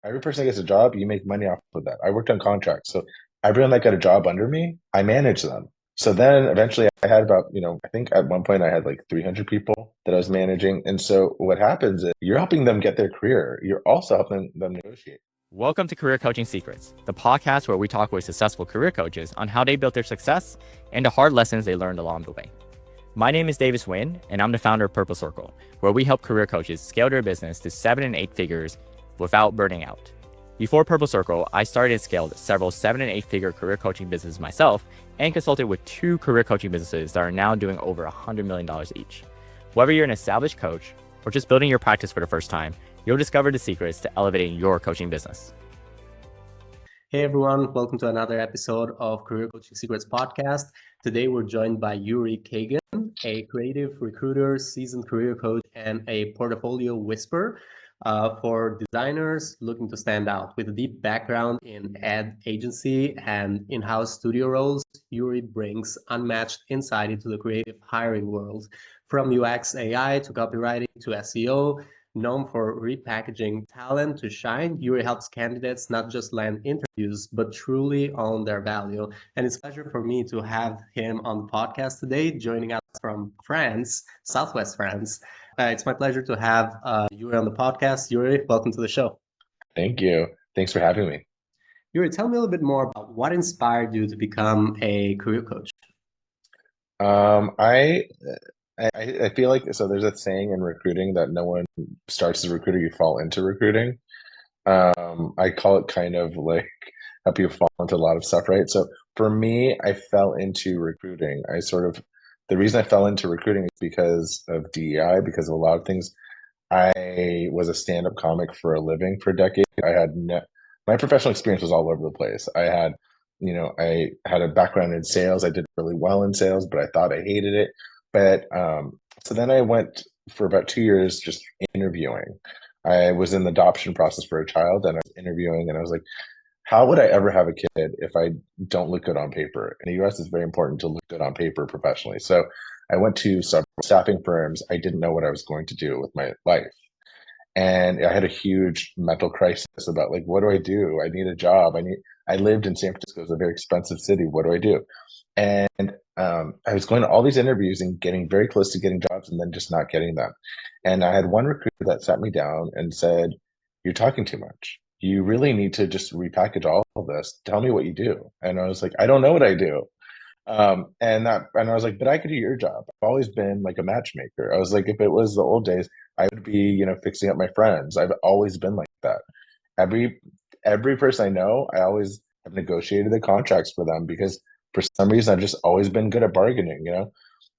every person that gets a job, you make money off of that. I worked on contracts. So everyone that got a job under me, I managed them. So then eventually I had about, I think at one point I had like 300 people that I was managing. And so what happens is you're helping them get their career. You're also helping them negotiate. Welcome to Career Coaching Secrets, the podcast where we talk with successful career coaches on how they built their success and the hard lessons they learned along the way. My name is Davis Nguyen, and I'm the founder of Purple Circle, where we help career coaches scale their business to 7 and 8 figures without burning out. Before Purple Circle, I started and scaled several 7 and 8 figure career coaching businesses myself and consulted with 2 career coaching businesses that are now doing over $100 million each. Whether you're an established coach or just building your practice for the first time, you'll discover the secrets to elevating your coaching business. Hey everyone, welcome to another episode of Career Coaching Secrets podcast. Today we're joined by Yuri Kagan, a creative recruiter, seasoned career coach, and a portfolio whisperer for designers looking to stand out. With a deep background in ad agency and in-house studio roles, Yuri brings unmatched insight into the creative hiring world. From UX AI to copywriting to SEO, known for repackaging talent to shine, Yuri helps candidates not just land interviews, but truly own their value. And it's a pleasure for me to have him on the podcast today, joining us from France, Southwest France. It's my pleasure to have Yuri on the podcast. Yuri, welcome to the show. Thank you. Thanks for having me. Yuri, tell me a little bit more about what inspired you to become a career coach. I feel like so there's a saying in recruiting that no one starts as a recruiter, you fall into recruiting. I call it kind of like how people fall into a lot of stuff, right? So for me, I fell into recruiting. The reason I fell into recruiting is because of DEI, because of a lot of things. I was a stand-up comic for a living for a decade. My professional experience was all over the place. I had a background in sales. I did really well in sales, but I thought I hated it. But so then I went for about 2 years just interviewing. I was in the adoption process for a child and I was interviewing and I was like, how would I ever have a kid if I don't look good on paper? In the US, it's very important to look good on paper professionally. So I went to several staffing firms. I didn't know what I was going to do with my life. And I had a huge mental crisis about like, what do I do? I need a job. I lived in San Francisco. It's a very expensive city. What do I do? And I was going to all these interviews and getting very close to getting jobs and then just not getting them. And I had one recruiter that sat me down and said, "You're talking too much. You really need to just repackage all of this. Tell me what you do." And I was like, "I don't know what I do." And I was like, "But I could do your job. I've always been like a matchmaker." I was like, if it was the old days, I would be, fixing up my friends. I've always been like that. Every every person I know, I always have negotiated the contracts for them because for some reason I've just always been good at bargaining.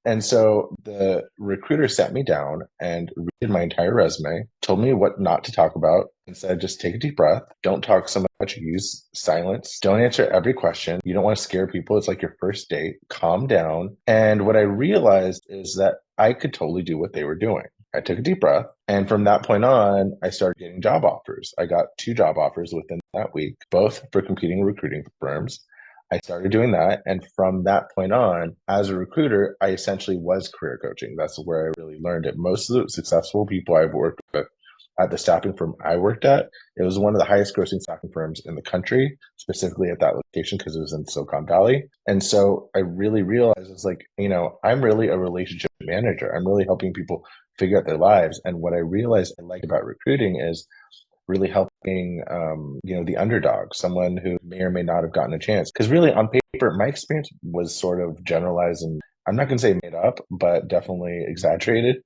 And so the recruiter sat me down and read my entire resume, told me what not to talk about, and said, just take a deep breath. Don't talk so much. Use silence. Don't answer every question. You don't want to scare people. It's like your first date. Calm down. And what I realized is that I could totally do what they were doing. I took a deep breath. And from that point on, I started getting job offers. I got 2 job offers within that week, both for competing recruiting firms. I started doing that. And from that point on, as a recruiter, I essentially was career coaching. That's where I really learned it. Most of the successful people I've worked with at the staffing firm I worked at, it was one of the highest grossing staffing firms in the country, specifically at that location because it was in Silicon Valley. And so I really realized it's like, I'm really a relationship manager. I'm really helping people figure out their lives. And what I realized I like about recruiting is really helping, the underdog, someone who may or may not have gotten a chance. Because really, on paper, my experience was sort of generalized and I'm not going to say made up, but definitely exaggerated.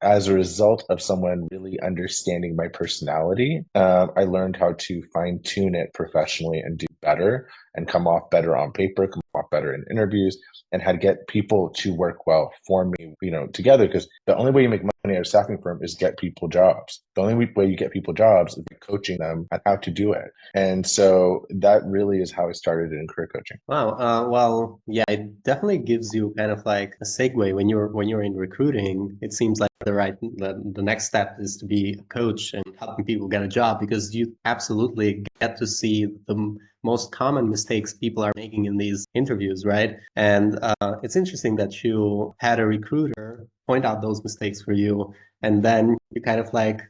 As a result of someone really understanding my personality, I learned how to fine tune it professionally and do better and come off better on paper, come off better in interviews, and how to get people to work well for me, together. Because the only way you make money at a staffing firm is get people jobs. The only way you get people jobs is by coaching them on how to do it. And so that really is how I started in career coaching. Wow. Well, yeah, it definitely gives you kind of like a segue when you're in recruiting. It seems like the next step is to be a coach and helping people get a job because you absolutely get to see the most common mistakes people are making in these interviews, right? And it's interesting that you had a recruiter point out those mistakes for you and then you kind of like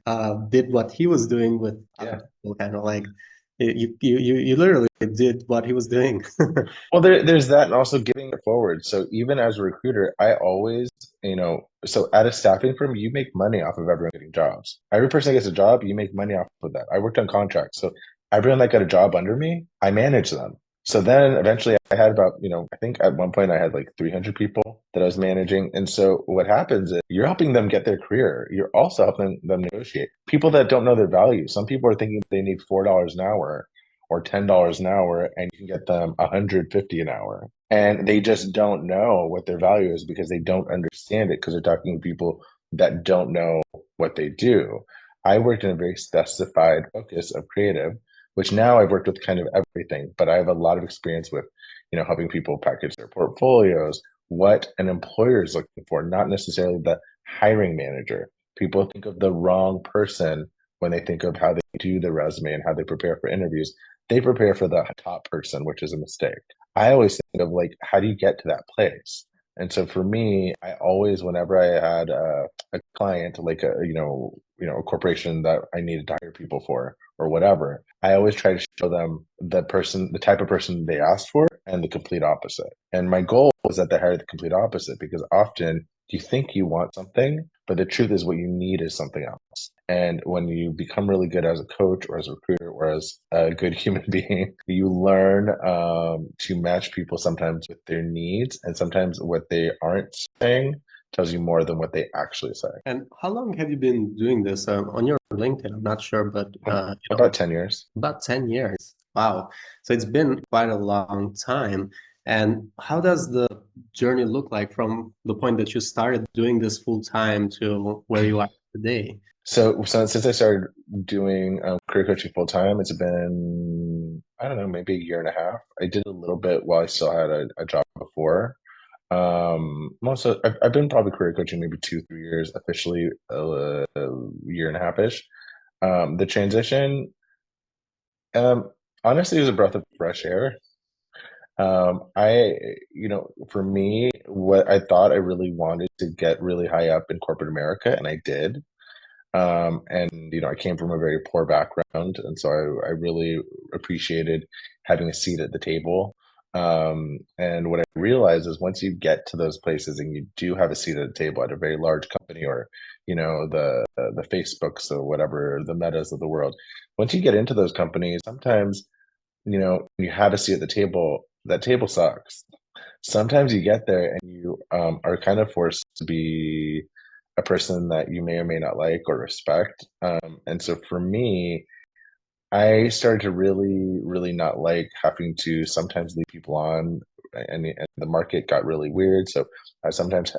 did what he was doing with other Yeah. people, kind of like you literally did what he was doing. Well, there's that, and also giving it forward. So even as a recruiter, I always, so at a staffing firm, you make money off of everyone getting jobs. Every person that gets a job, you make money off of that. I worked on contracts, so everyone that got a job under me, I manage them. So then eventually I had about, I think at one point I had like 300 people that I was managing. And so what happens is you're helping them get their career. You're also helping them negotiate. People that don't know their value, some people are thinking they need $4 an hour or $10 an hour, and you can get them 150 an hour. And they just don't know what their value is because they don't understand it, because they're talking to people that don't know what they do. I worked in a very specified focus of creative, which now I've worked with kind of everything, but I have a lot of experience with, helping people package their portfolios, what an employer is looking for, not necessarily the hiring manager. People think of the wrong person when they think of how they do the resume and how they prepare for interviews. They prepare for the top person, which is a mistake. I always think of like, how do you get to that place? And so for me, I always, whenever I had a client, like a corporation that I needed to hire people for or whatever, I always try to show them the type of person they asked for, and the complete opposite. And my goal is that they hire the complete opposite, because often you think you want something, but the truth is what you need is something else. And when you become really good as a coach or as a recruiter or as a good human being, you learn to match people sometimes with their needs, and sometimes what they aren't saying tells you more than what they actually say. And how long have you been doing this? On your LinkedIn, I'm not sure, but About 10 years. about 10 years. Wow. So it's been quite a long time. And how does the journey look like from the point that you started doing this full time to where you are today? So since I started doing career coaching full time, it's been, I don't know, maybe a year and a half. I did a little bit while I still had a job before. I've been probably career coaching maybe 2, 3 years, officially a year and a half ish. The transition, um, honestly, was a breath of fresh air. For me, what I thought I really wanted to get really high up in corporate America, and I did. And I came from a very poor background, and so I really appreciated having a seat at the table. And what I realized is once you get to those places and you do have a seat at the table at a very large company, or the Facebooks or whatever, the Metas of the world, once you get into those companies, sometimes when you have a seat at the table, that table sucks. Sometimes you get there and you are kind of forced to be a person that you may or may not like or respect. And so for me, I started to really, really not like having to sometimes lead people on, and the market got really weird. So I sometimes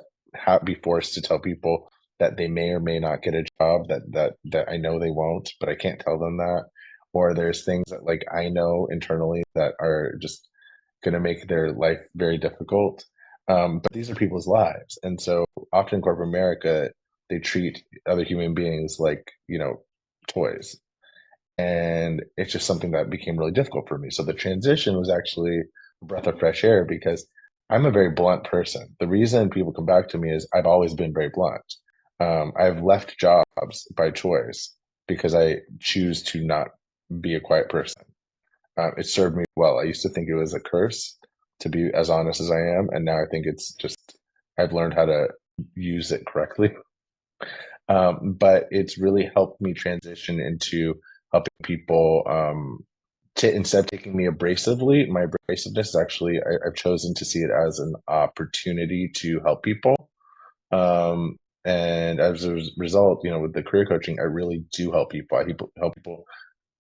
be forced to tell people that they may or may not get a job, that I know they won't, but I can't tell them that. Or there's things that like I know internally that are just going to make their life very difficult. But these are people's lives. And so often in corporate America, they treat other human beings like, toys. And it's just something that became really difficult for me. So the transition was actually a breath of fresh air, because I'm a very blunt person. The reason people come back to me is I've always been very blunt. I've left jobs by choice because I choose to not be a quiet person. It served me well. I used to think it was a curse to be as honest as I am, and now I think it's just I've learned how to use it correctly. But it's really helped me transition into helping people. To instead of taking me abrasively, my abrasiveness is actually I've chosen to see it as an opportunity to help people. And as a result, with the career coaching, I really do help people. I help people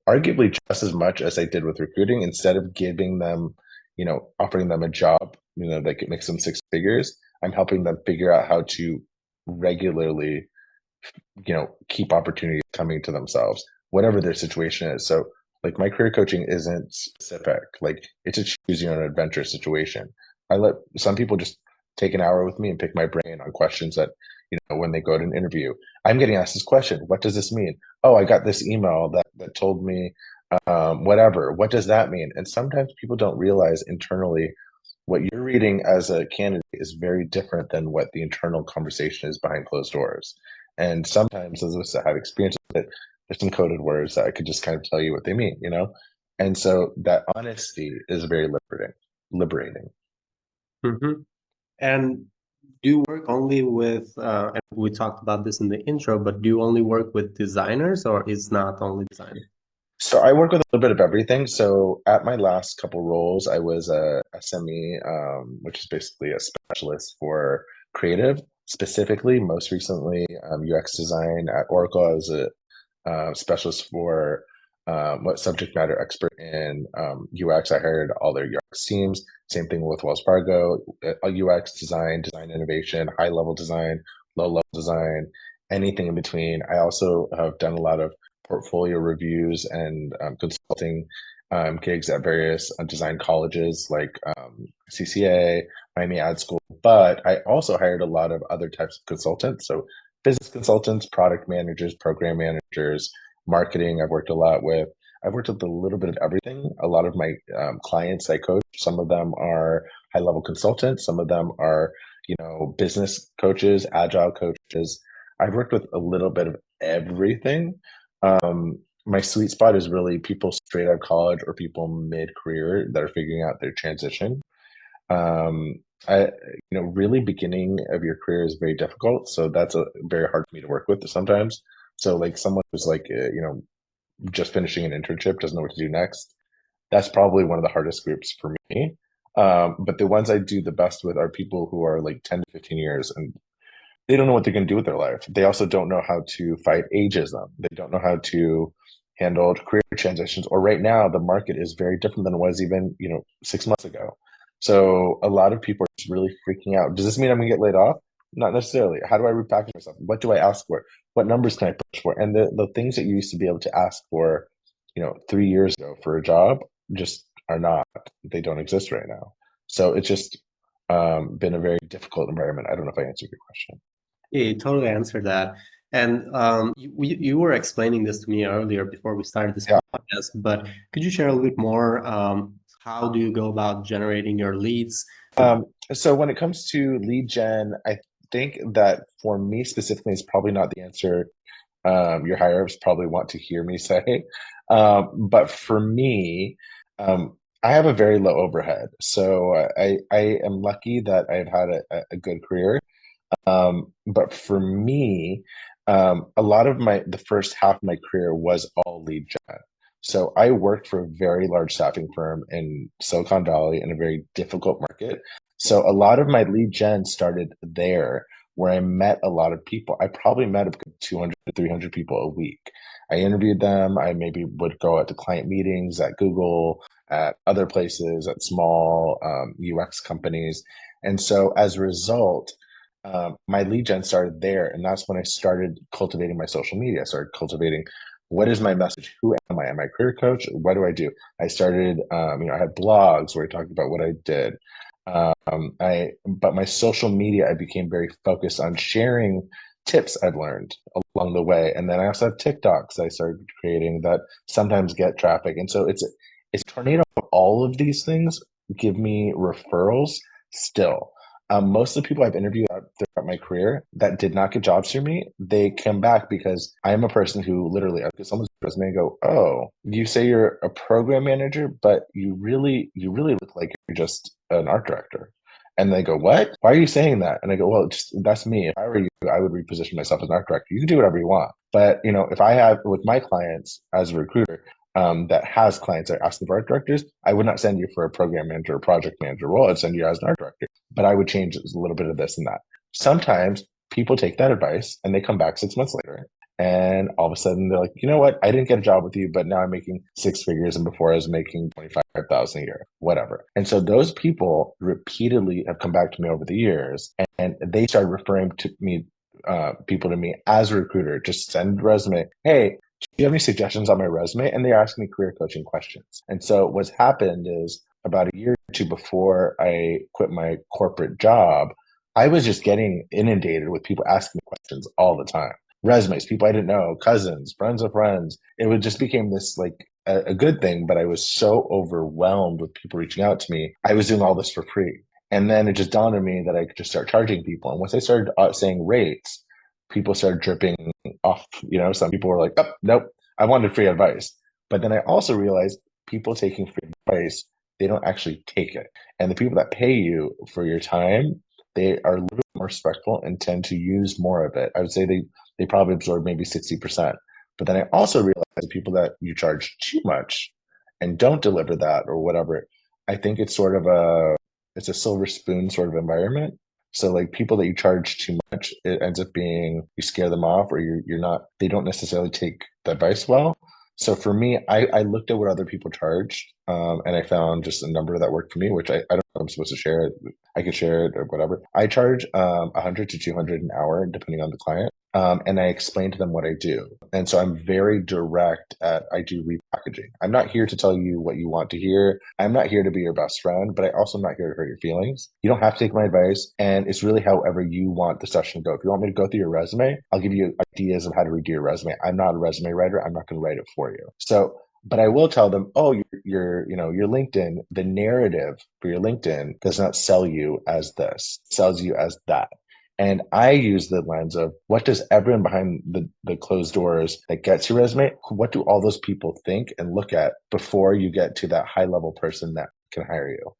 arguably just as much as I did with recruiting. Instead of giving them, offering them a job, that could make them 6 figures, I'm helping them figure out how to regularly, keep opportunities coming to themselves, whatever their situation is. So like my career coaching isn't specific, like it's a choose your own adventure situation. I let some people just take an hour with me and pick my brain on questions that, when they go to an interview, I'm getting asked this question: what does this mean? Oh, I got this email that told me whatever. What does that mean? And sometimes people don't realize internally what you're reading as a candidate is very different than what the internal conversation is behind closed doors. And sometimes those of us that have experience with it, there's some coded words that I could just kind of tell you what they mean, you know? And so that honesty is very liberating. Mm-hmm. And do you work only with, and we talked about this in the intro, but do you only work with designers or is not only design? So I work with a little bit of everything. So at my last couple roles, I was a SME, which is basically a specialist for creative, specifically, most recently, UX design at Oracle. I was a specialist for what subject matter expert in UX. I hired all their UX teams. Same thing with Wells Fargo, UX design, design innovation, high level design, low level design, anything in between. I also have done a lot of portfolio reviews and consulting gigs at various design colleges like CCA, Miami Ad School. But I also hired a lot of other types of consultants. So business consultants, product managers, program managers, marketing. I've worked with a little bit of everything. A lot of my clients I coach, some of them are high level consultants, some of them are, business coaches, agile coaches. I've worked with a little bit of everything. My sweet spot is really people straight out of college or people mid-career that are figuring out their transition. Um, really beginning of your career is very difficult. So that's very hard for me to work with sometimes. So like someone who's like, just finishing an internship, doesn't know what to do next. That's probably one of the hardest groups for me. But the ones I do the best with are people who are like 10 to 15 years and they don't know what they're going to do with their life. They also don't know how to fight ageism. They don't know how to handle career transitions. Or right now, the market is very different than it was even, 6 months ago. So a lot of people are just really freaking out. Does this mean I'm going to get laid off? Not necessarily. How do I repackage myself? What do I ask for? What numbers can I push for? And the things that you used to be able to ask for, 3 years ago for a job just are not. They don't exist right now. So it's just been a very difficult environment. I don't know if I answered your question. Yeah, you totally answered that. And you were explaining this to me earlier before we started this Yeah. podcast, but could you share a little bit more? How do you go about generating your leads? So when it comes to lead gen, I think that for me specifically is probably not the answer your higher ups probably want to hear me say. But for me, I have a very low overhead. So I am lucky that I've had a good career. But for me, a lot of the first half of my career was all lead gen. So I worked for a very large staffing firm in Silicon Valley in a very difficult market. So a lot of my lead gen started there where I met a lot of people. I probably met up 200 to 300 people a week. I interviewed them. I maybe would go out to client meetings at Google, at other places, at small UX companies. And so as a result, my lead gen started there. And that's when I started cultivating my social media. I started cultivating what is my message? Who am I? Am I a career coach? What do I do? I started, I had blogs where I talked about what I did. But my social media, I became very focused on sharing tips I've learned along the way. And then I also have TikToks I started creating that sometimes get traffic. And so it's a tornado of all of these things give me referrals still. Most of the people I've interviewed throughout my career that did not get jobs through me, they come back because I am a person who literally, I look at someone's resume and go, "Oh, you say you're a program manager, but you really look like you're just an art director." And they go, "What? Why are you saying that?" And I go, "Well, that's me. If I were you, I would reposition myself as an art director. You can do whatever you want, but if I have with my clients as a recruiter." That has clients that are asking for art directors, I would not send you for a program manager or project manager role. I'd send you as an art director, but I would change a little bit of this and that. Sometimes people take that advice and they come back 6 months later and all of a sudden they're like, you know what? I didn't get a job with you, but now I'm making six figures and before I was making 25,000 a year, whatever. And so those people repeatedly have come back to me over the years and they started referring to me, people to me as a recruiter, just send resume. Hey, do you have any suggestions on my resume? And they're asking me career coaching questions. And so what's happened is about a year or two before I quit my corporate job, I was just getting inundated with people asking me questions all the time. Resumes, people I didn't know, cousins, friends of friends. It would just became this like a good thing, but I was so overwhelmed with people reaching out to me. I was doing all this for free. And then it just dawned on me that I could just start charging people. And once I started saying rates, people started dripping off. Some people were like, oh, nope, I wanted free advice. But then I also realized people taking free advice, they don't actually take it. And the people that pay you for your time, they are a little bit more respectful and tend to use more of it. I would say they probably absorb maybe 60%. But then I also realized the people that you charge too much and don't deliver that or whatever, I think it's a silver spoon sort of environment. So like people that you charge too much, it ends up being you scare them off, or you're not. They don't necessarily take the advice well. So for me, I looked at what other people charged, and I found just a number that worked for me, which I don't know if I'm supposed to share it. I could share it or whatever. I charge 100 to 200 an hour, depending on the client. And I explain to them what I do. And so I'm very direct at I do repackaging. I'm not here to tell you what you want to hear. I'm not here to be your best friend, but I also am not here to hurt your feelings. You don't have to take my advice. And it's really however you want the session to go. If you want me to go through your resume, I'll give you ideas of how to redo your resume. I'm not a resume writer. I'm not going to write it for you. So but I will tell them, oh, your LinkedIn, the narrative for your LinkedIn does not sell you as this, it sells you as that. And I use the lens of what does everyone behind the closed doors that gets your resume, what do all those people think and look at before you get to that high level person that can hire you?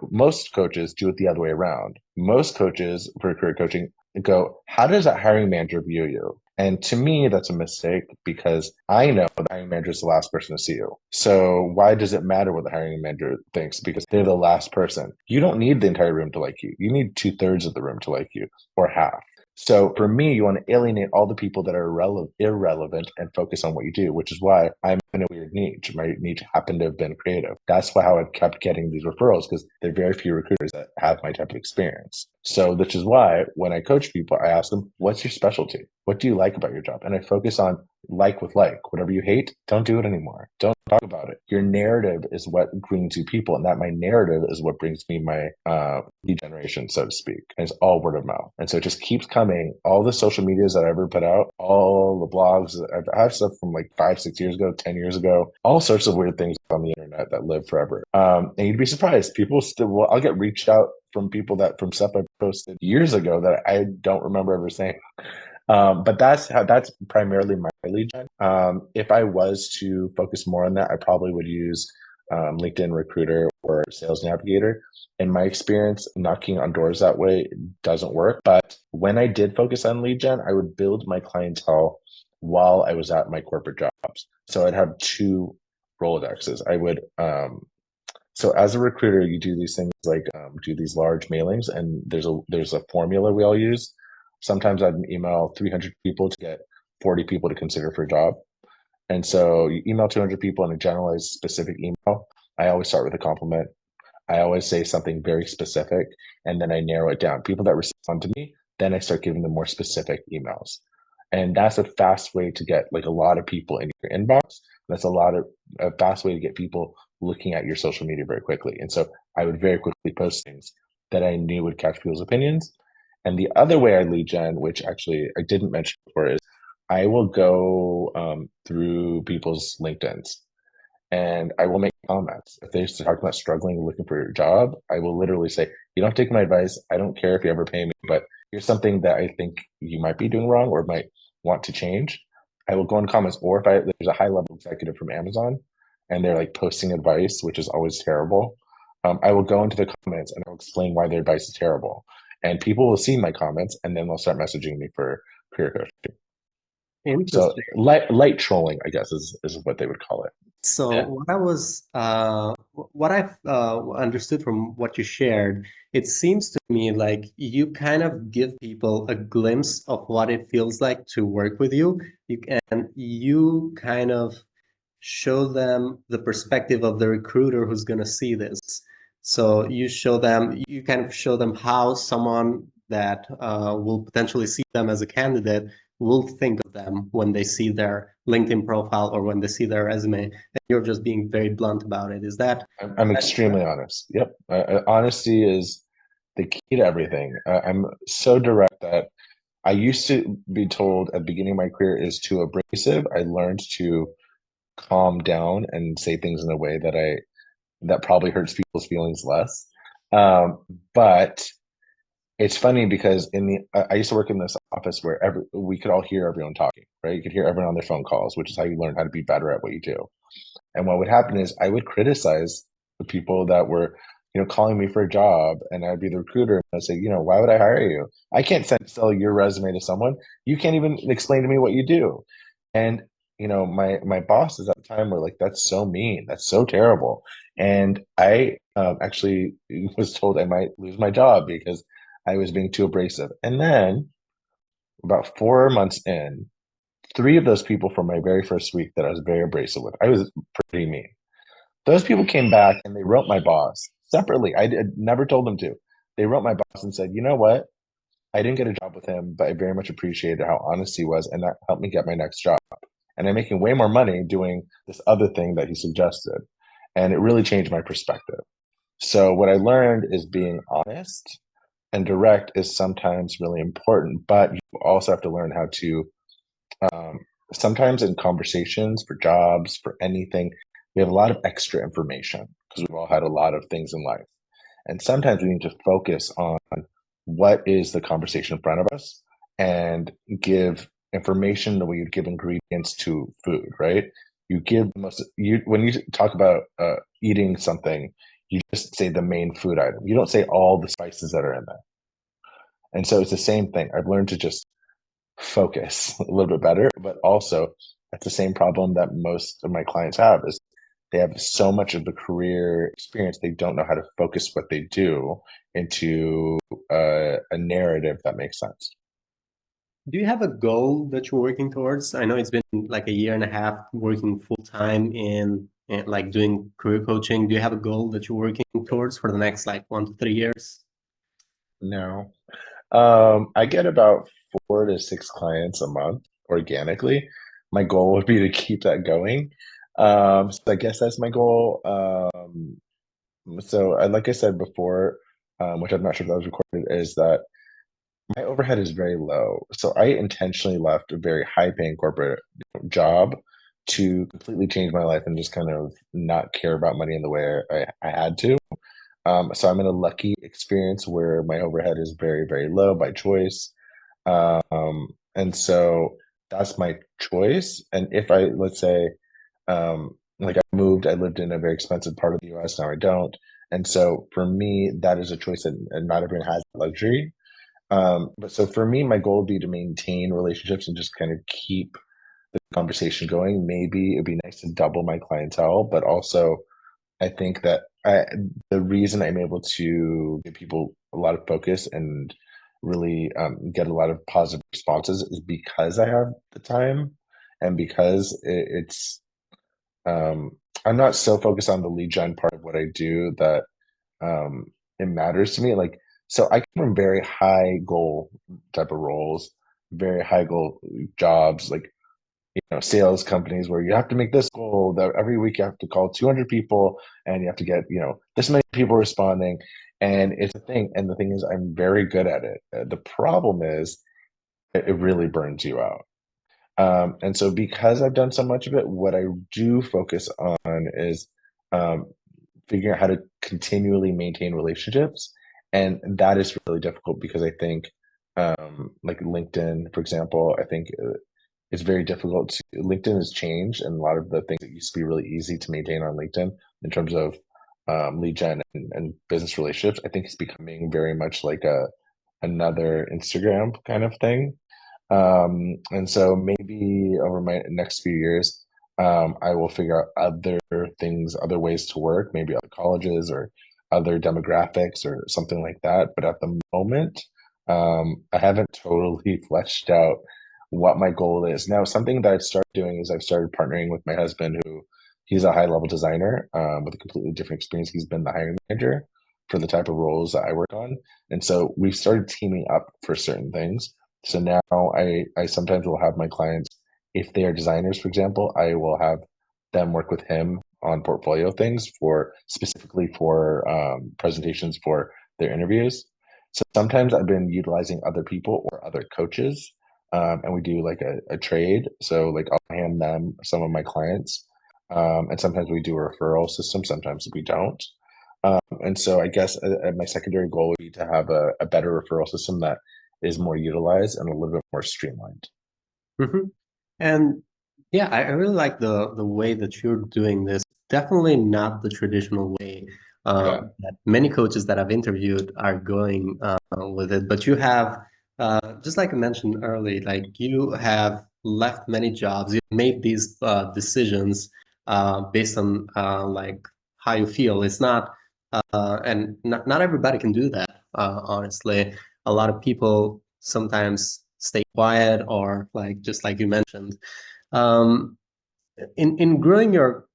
Most coaches do it the other way around. Most coaches for career coaching go, how does that hiring manager view you? And to me, that's a mistake because I know the hiring manager is the last person to see you. So why does it matter what the hiring manager thinks? Because they're the last person. You don't need the entire room to like you. You need 2/3 of the room to like you, or half. So for me, you want to alienate all the people that are irrelevant and focus on what you do, which is why I'm in a weird niche. My niche happened to have been creative. That's why how I've kept getting these referrals, because there are very few recruiters that have my type of experience. So which is why when I coach people, I ask them, what's your specialty? What do you like about your job? And I focus on like with like. Whatever you hate, don't do it anymore. Don't talk about it. Your narrative is what brings you people, and that my narrative is what brings me my lead generation, so to speak. And it's all word of mouth. And so it just keeps coming. All the social medias that I ever put out, all the blogs, I have stuff from like 5, 6 years ago, 10 years ago, all sorts of weird things on the internet that live forever. And you'd be surprised. People still, well, I'll get reached out from people from stuff I posted years ago that I don't remember ever saying. But that's primarily my lead gen. If I was to focus more on that, I probably would use LinkedIn Recruiter or Sales Navigator. In my experience, knocking on doors that way doesn't work. But when I did focus on lead gen, I would build my clientele while I was at my corporate jobs. So I'd have two Rolodexes. I would so as a recruiter, you do these things like do these large mailings, and there's a formula we all use. Sometimes I'd email 300 people to get 40 people to consider for a job. And so you email 200 people in a generalized specific email. I always start with a compliment. I always say something very specific, and then I narrow it down. People that respond to me, then I start giving them more specific emails. And that's a fast way to get like a lot of people in your inbox. That's a fast way to get people looking at your social media very quickly. And so I would very quickly post things that I knew would catch people's opinions. And the other way I lead gen, which actually I didn't mention before, is I will go through people's LinkedIn's and I will make comments. If they're talking about struggling, looking for a job, I will literally say, you don't take my advice. I don't care if you ever pay me, but here's something that I think you might be doing wrong or might want to change. I will go in comments. Or if there's a high level executive from Amazon and they're like posting advice, which is always terrible, I will go into the comments and I'll explain why their advice is terrible. And people will see my comments and then they'll start messaging me for career coaching. So Interesting. light trolling, I guess, is what they would call it. So Yeah. what I've understood from what you shared, it seems to me like you kind of give people a glimpse of what it feels like to work with you. And you kind of show them the perspective of the recruiter who's going to see this. So you kind of show them how someone that will potentially see them as a candidate will think of them when they see their LinkedIn profile or when they see their resume. And you're just being very blunt about it. Is that? I'm extremely honest. Yep. Honesty is the key to everything. I'm so direct that I used to be told at the beginning of my career is too abrasive. I learned to calm down and say things in a way that probably hurts people's feelings less. But It's funny because I used to work in this office where we could all hear everyone talking, right? You could hear everyone on their phone calls, which is how you learn how to be better at what you do. And what would happen is I would criticize the people that were, calling me for a job, and I'd be the recruiter, and I'd say, why would I hire you? I can't sell your resume to someone. You can't even explain to me what you do. And my bosses at the time were like, "That's so mean. That's so terrible." And I actually was told I might lose my job because I was being too abrasive. And then about 4 months in, three of those people from my very first week that I was very abrasive with, I was pretty mean. Those people came back and they wrote my boss separately. Never told them to. They wrote my boss and said, "You know what? I didn't get a job with him, but I very much appreciated how honest he was, and that helped me get my next job. And I'm making way more money doing this other thing that he suggested." And it really changed my perspective. So what I learned is being honest and direct is sometimes really important, but you also have to learn how to um, sometimes in conversations for jobs, for anything, we have a lot of extra information because we've all had a lot of things in life. And sometimes we need to focus on what is the conversation in front of us and give information the way you'd give ingredients to food, right? You give the most, you when you talk about eating something, you just say the main food item. You don't say all the spices that are in there. And so it's the same thing. I've learned to just focus a little bit better, but also that's the same problem that most of my clients have is they have so much of the career experience they don't know how to focus what they do into a narrative that makes sense. Do you have a goal that you're working towards? I know it's been like a year and a half working full time in like doing career coaching. Do you have a goal that you're working towards for the next like 1 to 3 years? No. I get about 4 to 6 clients a month organically. My goal would be to keep that going. So I guess that's my goal. So like I said before, which I'm not sure if that was recorded, is that my overhead is very low. So I intentionally left a very high paying corporate job to completely change my life and just kind of not care about money in the way I had to. So I'm in a lucky experience where my overhead is very, very low by choice. And so that's my choice. And if I, let's say, like I lived in a very expensive part of the US, now I don't. And so for me, that is a choice that and not everyone has that luxury. But so for me, my goal would be to maintain relationships and just kind of keep the conversation going. Maybe it'd be nice to double my clientele, but also I think that the reason I'm able to give people a lot of focus and really get a lot of positive responses is because I have the time and because um, I'm not so focused on the lead gen part of what I do that it matters to me. Like, so I come from very high goal type of roles, very high goal jobs, like sales companies where you have to make this goal that every week you have to call 200 people and you have to get, this many people responding. And it's a thing. And the thing is, I'm very good at it. The problem is it really burns you out. And so because I've done so much of it, what I do focus on is um, figuring out how to continually maintain relationships. And that is really difficult because I think, like LinkedIn, for example, I think it's very difficult to LinkedIn has changed and a lot of the things that used to be really easy to maintain on LinkedIn in terms of lead gen and business relationships, I think it's becoming very much like another Instagram kind of thing. And so maybe over my next few years, I will figure out other things, other ways to work, maybe other colleges or other demographics or something like that. But at the moment, I haven't totally fleshed out what my goal is. Now, something that I've started doing is I've started partnering with my husband, who he's a high level designer with a completely different experience. He's been the hiring manager for the type of roles that I work on. And so we've started teaming up for certain things. So now I sometimes will have my clients, if they are designers, for example, I will have them work with him on portfolio things for specifically for presentations for their interviews. So sometimes I've been utilizing other people or other coaches, and we do like a trade. So like I'll hand them some of my clients, and sometimes we do a referral system, sometimes we don't. And so I guess my secondary goal would be to have a better referral system that is more utilized and a little bit more streamlined. Mhm. And yeah, I really like the way that you're doing this. Definitely not the traditional way Yeah. that many coaches that I've interviewed are going with it. But you have, just like I mentioned earlier, like you have left many jobs. You made these decisions based on like how you feel. It's not, and not everybody can do that. Honestly, a lot of people sometimes stay quiet or like just like you mentioned. Um, in growing your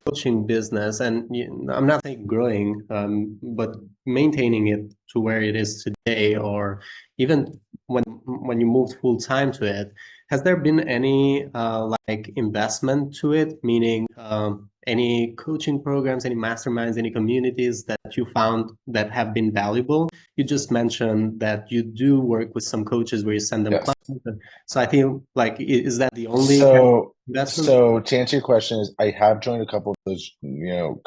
coaching business, and I'm not saying growing, but maintaining it to where it is today, or even when you moved full time to it, has there been any like investment to it? Meaning, any coaching programs, any masterminds, any communities that you found that have been valuable? You just mentioned that you do work with some coaches where you send them Yes. classes. So I think like, is that the only kind of So, investment? so to answer your question is I have joined a couple of those,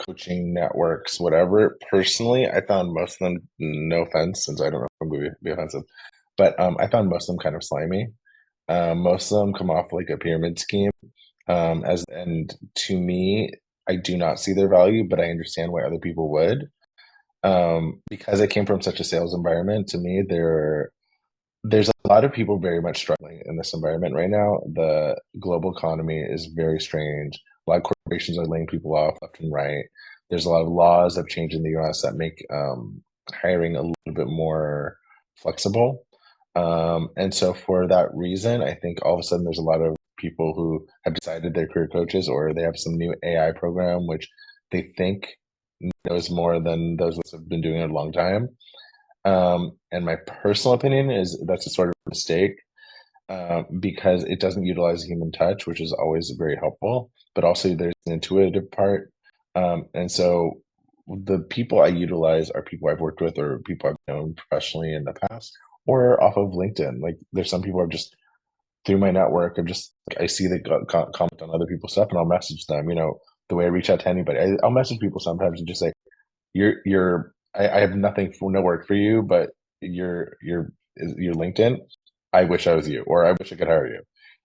coaching networks, whatever. Personally, I found most of them, no offense, since I don't know if I'm going to be offensive, but I found most of them kind of slimy. Most of them come off like a pyramid scheme. And to me, I do not see their value, but I understand why other people would. Because I came from such a sales environment, to me, there's a lot of people very much struggling in this environment right now. The global economy is very strange. A lot of corporations are laying people off left and right. There's a lot of laws that have changed in the US that make hiring a little bit more flexible. And so, for that reason, I think all of a sudden there's a lot of people who have decided they're career coaches, or they have some new AI program which they think knows more than those of us have been doing it a long time. And my personal opinion is that's a sort of mistake, because it doesn't utilize human touch, which is always very helpful, but also there's an intuitive part. And so the people I utilize are people I've worked with or people I've known professionally in the past or off of LinkedIn. Like there's some people I've just through my network, I see they comment on other people's stuff and I'll message them, the way I reach out to anybody. I'll message people sometimes and just say, I have nothing for no work for you, but your LinkedIn. I wish I was you, or I wish I could hire you.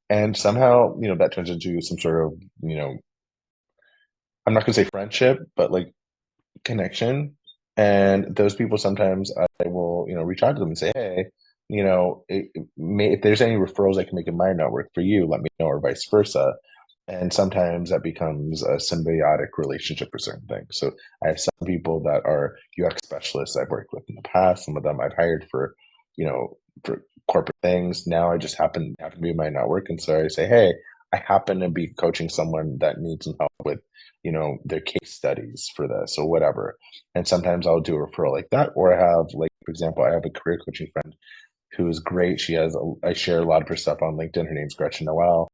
And somehow, that turns into some sort of, I'm not gonna say friendship, but like connection. And those people sometimes I will, reach out to them and say, hey, if there's any referrals I can make in my network for you, let me know, or vice versa. And sometimes that becomes a symbiotic relationship for certain things. So I have some people that are UX specialists I've worked with in the past. Some of them I've hired for corporate things. Now I just happen to be in my network, and so I say, hey, I happen to be coaching someone that needs some help with their case studies for this or whatever. And sometimes I'll do a referral like that, or I have, like, for example, I have a career coaching friend who is great. I share a lot of her stuff on LinkedIn. Her name's Gretchen Noel.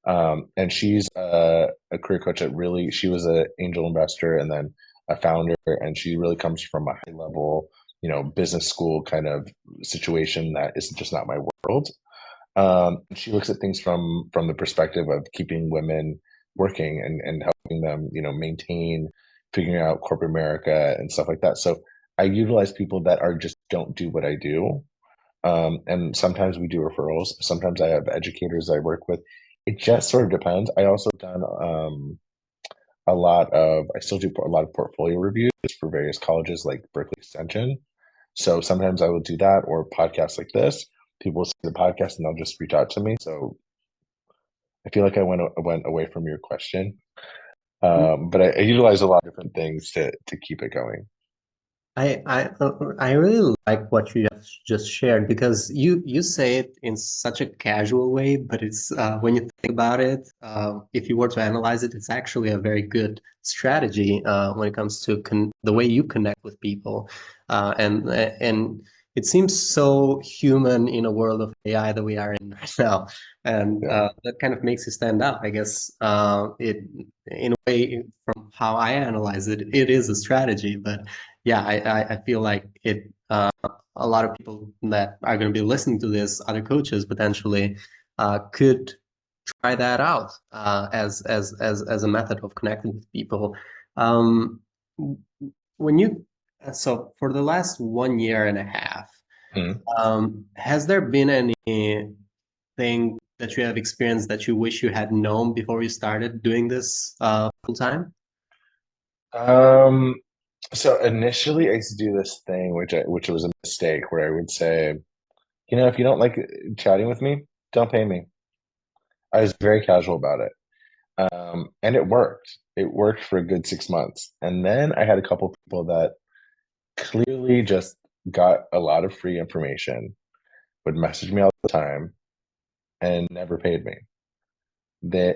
And she's a career coach she was an angel investor and then a founder, and she really comes from a high level, business school kind of situation that is just not my world. She looks at things from the perspective of keeping women working and helping them, maintain, figuring out corporate America and stuff like that. So I utilize people that are just don't do what I do. And sometimes we do referrals. Sometimes I have educators I work with. It just sort of depends. I also done I still do a lot of portfolio reviews for various colleges like Berkeley Extension. So sometimes I will do that, or podcasts like this. People will see the podcast and they'll just reach out to me. So I feel like I went away from your question, but I utilize a lot of different things to keep it going. I really like what you have just shared because you say it in such a casual way, but it's when you think about it, if you were to analyze it, it's actually a very good strategy when it comes to the way you connect with people, and it seems so human in a world of AI that we are in right now, and Yeah. that kind of makes it stand out. I guess it in a way from how I analyze it, it is a strategy, but yeah, I feel like it a lot of people that are going to be listening to this, other coaches potentially, could try that out as a method of connecting with people. Um, when you so for the last 1 year and a half, Mhm. has there been anything that you have experienced that you wish you had known before you started doing this full time? Um, so initially I used to do this thing, which was a mistake, where I would say, if you don't like chatting with me, don't pay me. I was very casual about it. And it worked. It worked for a good 6 months. And then I had a couple people that clearly just got a lot of free information, would message me all the time, and never paid me.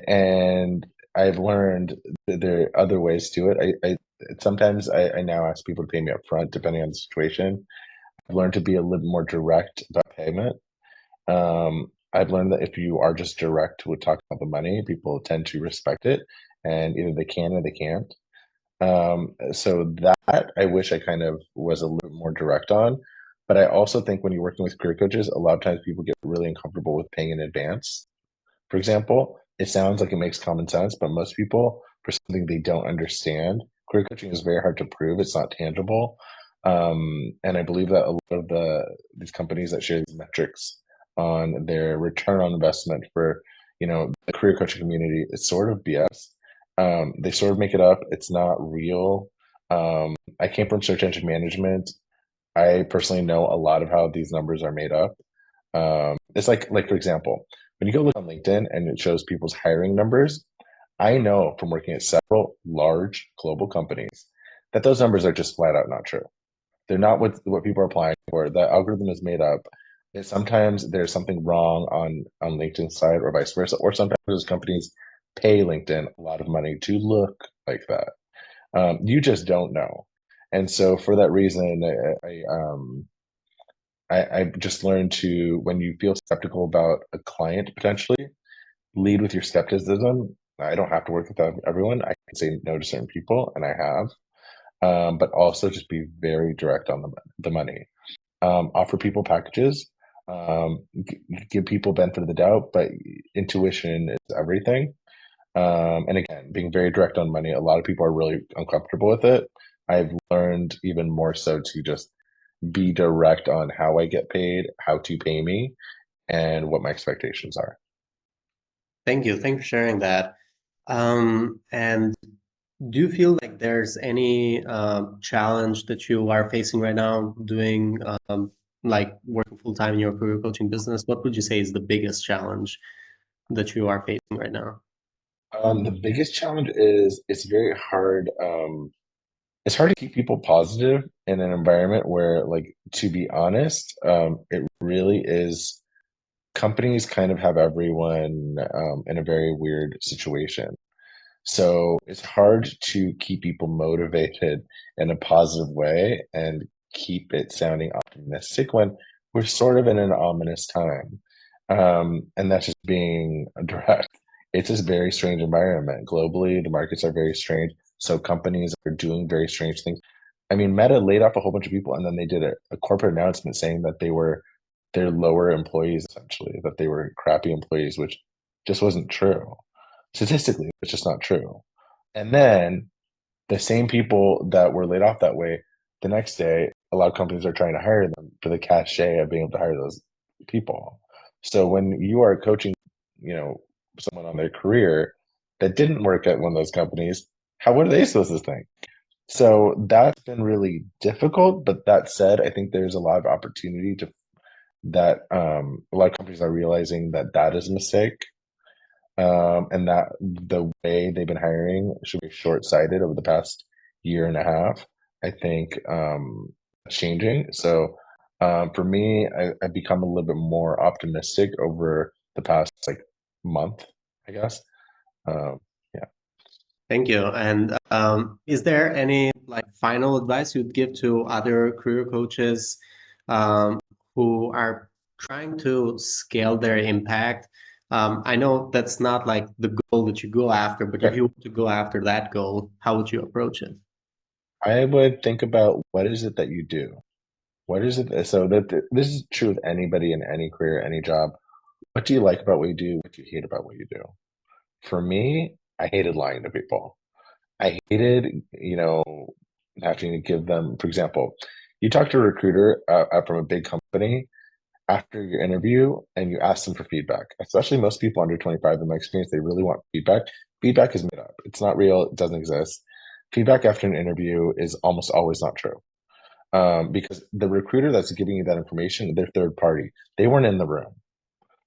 And I've learned that there are other ways to it. Sometimes I now ask people to pay me up front, depending on the situation. I've learned to be a little more direct about payment. I've learned that if you are just direct with talking about the money, people tend to respect it, and either they can or they can't. So that I wish I kind of was a little more direct on. But I also think when you're working with career coaches, a lot of times people get really uncomfortable with paying in advance. For example, it sounds like it makes common sense, but most people, for something they don't understand, career coaching is very hard to prove. It's not tangible. And I believe that a lot of these companies that share these metrics on their return on investment for, the career coaching community, it's sort of BS. They sort of make it up. It's not real. I came from search engine management. I personally know a lot of how these numbers are made up. It's like for example, when you go look on LinkedIn and it shows people's hiring numbers, I know from working at several large global companies that those numbers are just flat out not true. They're not what people are applying for. The algorithm is made up. Sometimes there's something wrong on LinkedIn's side or vice versa, or sometimes those companies pay LinkedIn a lot of money to look like that. You just don't know. And so for that reason, I've just learned to, when you feel skeptical about a client potentially, lead with your skepticism. I don't have to work with everyone. I can say no to certain people, and I have. But also just be very direct on the money. Offer people packages. Give people benefit of the doubt, but intuition is everything. And again, being very direct on money, a lot of people are really uncomfortable with it. I've learned even more so to just be direct on how I get paid, how to pay me, and what my expectations are. Thank you. Thank you for sharing that. And do you feel like there's any challenge that you are facing right now doing like working full time in your career coaching business? What would you say is the biggest challenge that you are facing right now? The biggest challenge is it's very hard. It's hard to keep people positive in an environment where, like, to be honest, it really is. Companies kind of have everyone in a very weird situation. So it's hard to keep people motivated in a positive way and keep it sounding optimistic when we're sort of in an ominous time. And that's just being direct. It's this very strange environment. Globally, the markets are very strange. So companies are doing very strange things. I mean, Meta laid off a whole bunch of people, and then they did a corporate announcement saying that they were their lower employees, essentially, that they were crappy employees, which just wasn't true. Statistically, it's just not true. And then the same people that were laid off that way, the next day, a lot of companies are trying to hire them for the cachet of being able to hire those people. So when you are coaching, you know, someone on their career that didn't work at one of those companies, what are they supposed to think? So that's been really difficult. But that said, I think there's a lot of opportunity to that a lot of companies are realizing that that is a mistake, and that the way they've been hiring should be short-sighted over the past year and a half. I think changing. So for me, I've become a little bit more optimistic over the past like month, I guess. Um, yeah. Thank you. And is there any like final advice you'd give to other career coaches um, who are trying to scale their impact? I know that's not like the goal that you go after, but if Sure. you want to go after that goal, how would you approach it? I would think about what is it that you do? What is it? So this is true with anybody in any career, any job. What do you like about what you do? What do you hate about what you do? For me, I hated lying to people. I hated, and having to give them, for example, you talk to a recruiter from a big company after your interview and you ask them for feedback, especially most people under 25, in my experience, they really want feedback. Feedback is made up. It's not real. It doesn't exist. Feedback after an interview is almost always not true. Because the recruiter that's giving you that information, they're third party. They weren't in the room.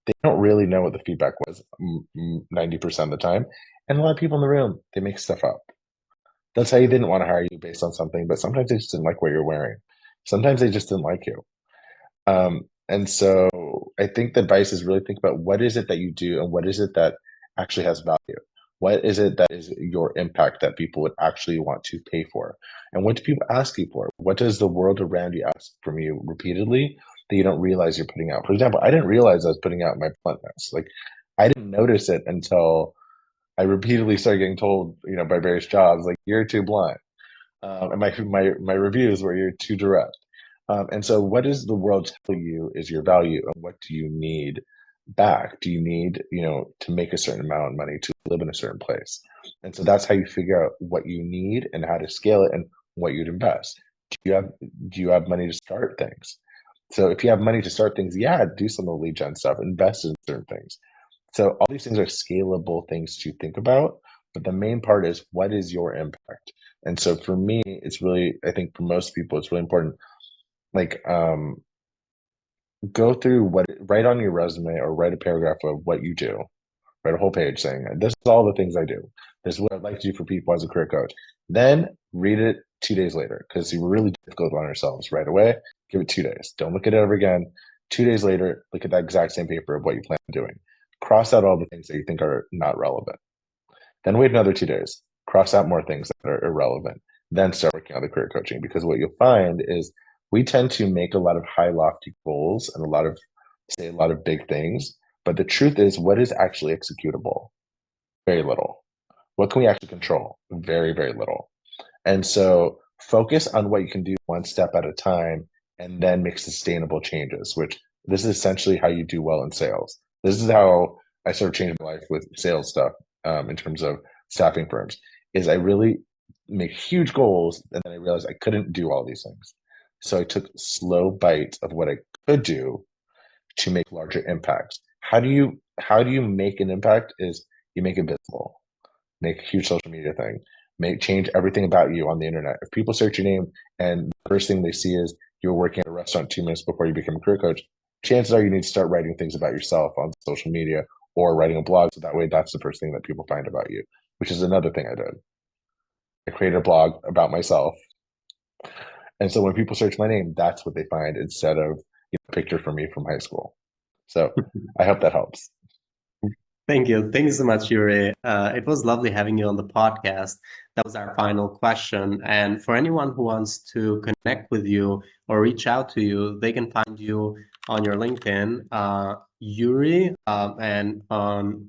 They don't really know what the feedback was 90% of the time. And a lot of people in the room, they make stuff up. They'll tell you they didn't want to hire you based on something, but sometimes they just didn't like what you're wearing. Sometimes they just didn't like you. And so I think the advice is really think about what is it that you do and what is it that actually has value? What is it that is your impact that people would actually want to pay for? And what do people ask you for? What does the world around you ask from you repeatedly that you don't realize you're putting out? For example, I didn't realize I was putting out my bluntness. Like I didn't notice it until I repeatedly started getting told, by various jobs, like you're too blunt. And my reviews were you're too direct. And so what does the world tell you is your value and what do you need back? Do you need, to make a certain amount of money to live in a certain place? And so that's how you figure out what you need and how to scale it and what you'd invest. Do you have money to start things? So if you have money to start things, yeah, do some of the lead gen stuff, invest in certain things. So all these things are scalable things to think about. But the main part is what is your impact? And so for me, it's really, I think for most people, it's really important like go through write on your resume or write a paragraph of what you do, write a whole page saying this is all the things I do, this is what I'd like to do for people as a career coach. Then read it 2 days later, because you were really difficult on ourselves right away. Give it 2 days, don't look at it ever again. 2 days later, look at that exact same paper of what you plan on doing, cross out all the things that you think are not relevant, then wait another 2 days, cross out more things that are irrelevant, then start working on the career coaching. Because what you'll find is we tend to make a lot of high lofty goals and say a lot of big things. But the truth is, what is actually executable? Very little. What can we actually control? Very, very little. And so focus on what you can do one step at a time and then make sustainable changes, which this is essentially how you do well in sales. This is how I sort of changed my life with sales stuff in terms of staffing firms, is I really make huge goals and then I realized I couldn't do all these things. So I took slow bites of what I could do to make larger impacts. How do you make an impact? Is you make it visible, make a huge social media thing, change everything about you on the internet. If people search your name and the first thing they see is you were working at a restaurant 2 minutes before you became a career coach, chances are you need to start writing things about yourself on social media or writing a blog. So that way that's the first thing that people find about you, which is another thing I did. I created a blog about myself. And so when people search my name, that's what they find instead of a picture from me from high school. So I hope that helps. Thank you. Thank you so much, Yuri. It was lovely having you on the podcast. That was our final question. And for anyone who wants to connect with you or reach out to you, they can find you on your LinkedIn, Yuri, and on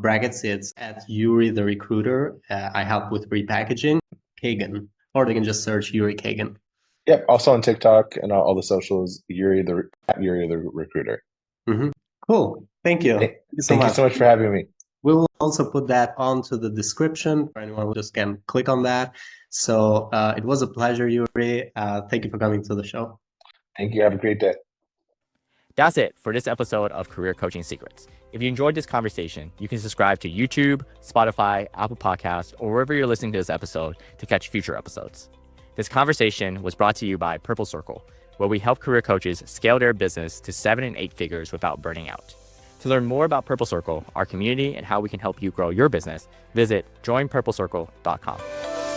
brackets, it's at Yuri the Recruiter. I help with repackaging, Kagan, or they can just search Yuri Kagan. Yep. Also on TikTok and all the socials, Yuri the Recruiter. Mm-hmm. Cool. Thank you. Thank you so much. Thank you so much for having me. We will also put that onto the description for anyone who just can click on that. So it was a pleasure, Yuri. Thank you for coming to the show. Thank you. Have a great day. That's it for this episode of Career Coaching Secrets. If you enjoyed this conversation, you can subscribe to YouTube, Spotify, Apple Podcasts, or wherever you're listening to this episode to catch future episodes. This conversation was brought to you by Purple Circle, where we help career coaches scale their business to 7 and 8 figures without burning out. To learn more about Purple Circle, our community, and how we can help you grow your business, visit joinpurplecircle.com.